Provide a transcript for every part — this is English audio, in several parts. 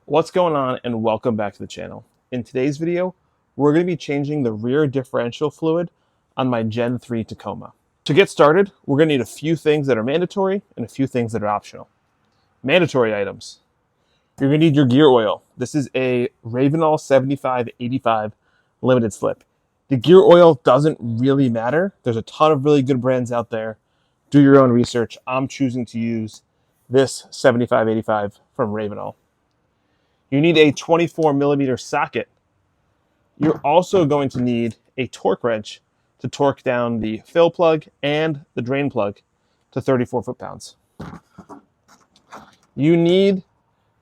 What's going on, and welcome back to the channel. In today's video, we're going to be changing the rear differential fluid on my Gen 3 Tacoma. To get started, we're going to need a few things that are mandatory and a few things that are optional. Mandatory items. You're going to need your gear oil. This is a Ravenol 7585 limited slip. The gear oil doesn't really matter. There's a ton of really good brands out there. Do your own research. I'm choosing to use this 7585 from Ravenol. You need a 24 millimeter socket. You're also going to need a torque wrench to torque down the fill plug and the drain plug to 34 foot-pounds. You need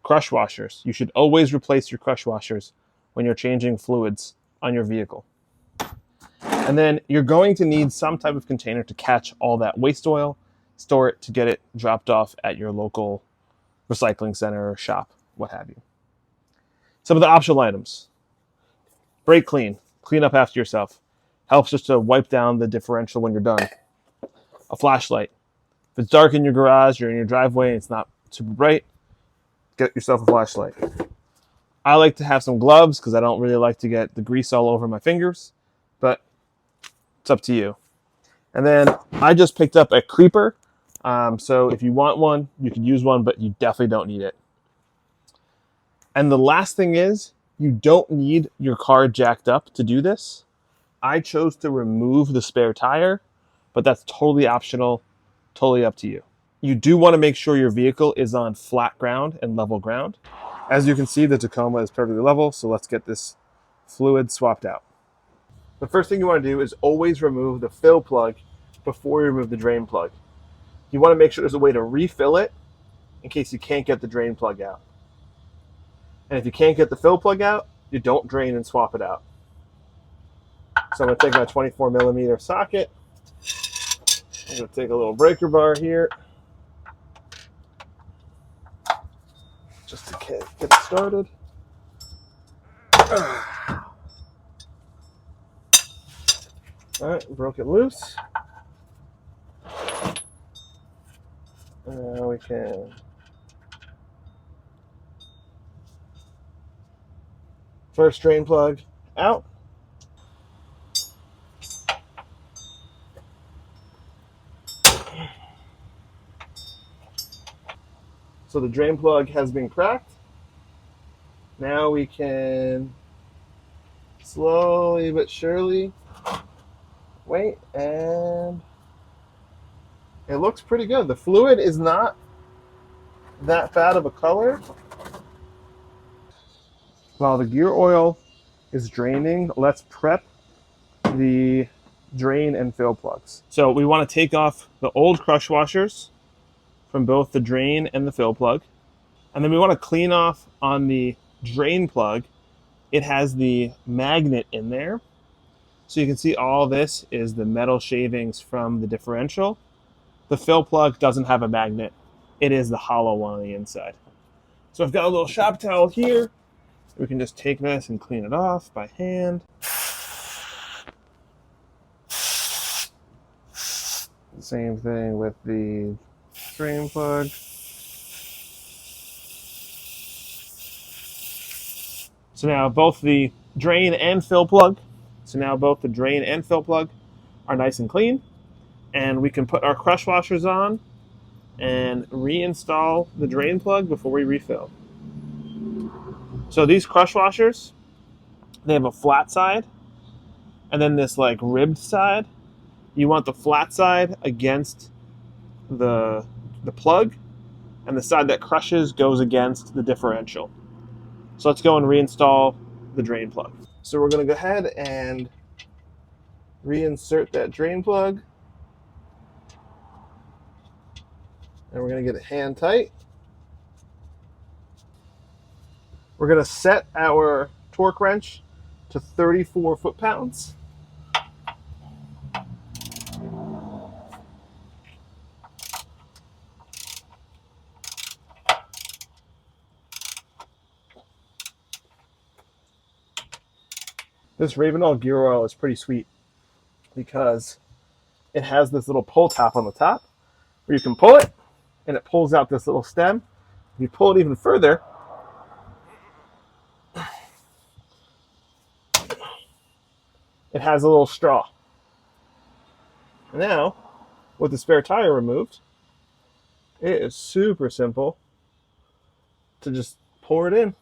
crush washers. You should always replace your crush washers when you're changing fluids on your vehicle. And then you're going to need some type of container to catch all that waste oil, store it to get it dropped off at your local recycling center or shop, what have you. Some of the optional items. Brake clean. Clean up after yourself. Helps just to wipe down the differential when you're done. A flashlight. If it's dark in your garage or in your driveway and it's not super bright, get yourself a flashlight. I like to have some gloves because I don't really like to get the grease all over my fingers, but it's up to you. And then I just picked up a creeper. So if you want one, you can use one, but you definitely don't need it. And the last thing is, you don't need your car jacked up to do this. I chose to remove the spare tire, but that's totally optional, totally up to you. You do want to make sure your vehicle is on flat ground and level ground. As you can see, the Tacoma is perfectly level, so let's get this fluid swapped out. The first thing you want to do is always remove the fill plug before you remove the drain plug. You want to make sure there's a way to refill it in case you can't get the drain plug out. And if you can't get the fill plug out, you don't drain and swap it out. So I'm going to take my 24 millimeter socket. I'm going to take a little breaker bar here, just to get it started. All right, broke it loose. Now we can first drain plug out. So the drain plug has been cracked. Now we can slowly but surely wait, and it looks pretty good. The fluid is not that bad of a color. While the gear oil is draining, let's prep the drain and fill plugs. So we want to take off the old crush washers from both the drain and the fill plug. And then we want to clean off on the drain plug. It has the magnet in there. So you can see all this is the metal shavings from the differential. The fill plug doesn't have a magnet. It is the hollow one on the inside. So I've got a little shop towel here. We can just take this and clean it off by hand. Same thing with the drain plug. So now both the drain and fill plug are nice and clean. And we can put our crush washers on and reinstall the drain plug before we refill. So these crush washers, they have a flat side and then this like ribbed side. You want the flat side against the plug, and the side that crushes goes against the differential. So let's go and reinstall the drain plug. So we're going to go ahead and reinsert that drain plug. And we're going to get it hand tight. We're going to set our torque wrench to 34 foot-pounds. This Ravenol gear oil is pretty sweet because it has this little pull tab on the top where you can pull it and it pulls out this little stem. If you pull it even further, it has a little straw. Now, with the spare tire removed, it is super simple to just pour it in.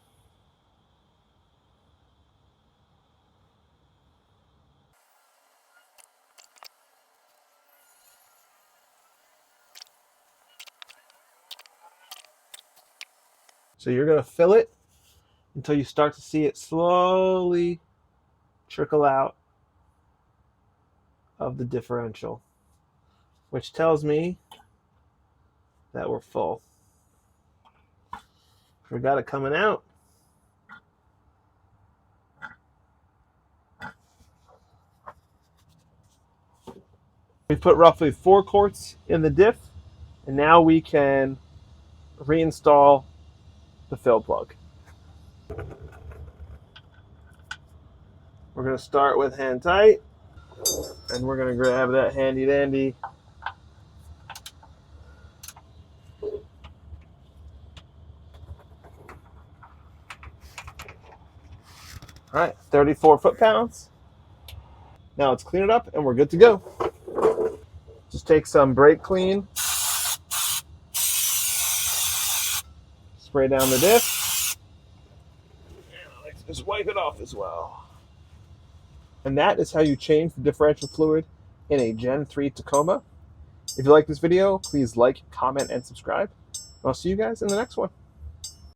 So you're going to fill it until you start to see it slowly trickle out of the differential, which tells me that we're full. We got it coming out. We put roughly 4 quarts in the diff, and now we can reinstall the fill plug. We're going to start with hand tight, and we're going to grab that handy dandy all right, 34 foot-pounds. Now let's clean it up and we're good to go. Just take some brake clean, spray down the diff, and I like to just wipe it off as well. And that is how you change the differential fluid in a Gen 3 Tacoma. If you like this video, please like, comment, and subscribe. I'll see you guys in the next one.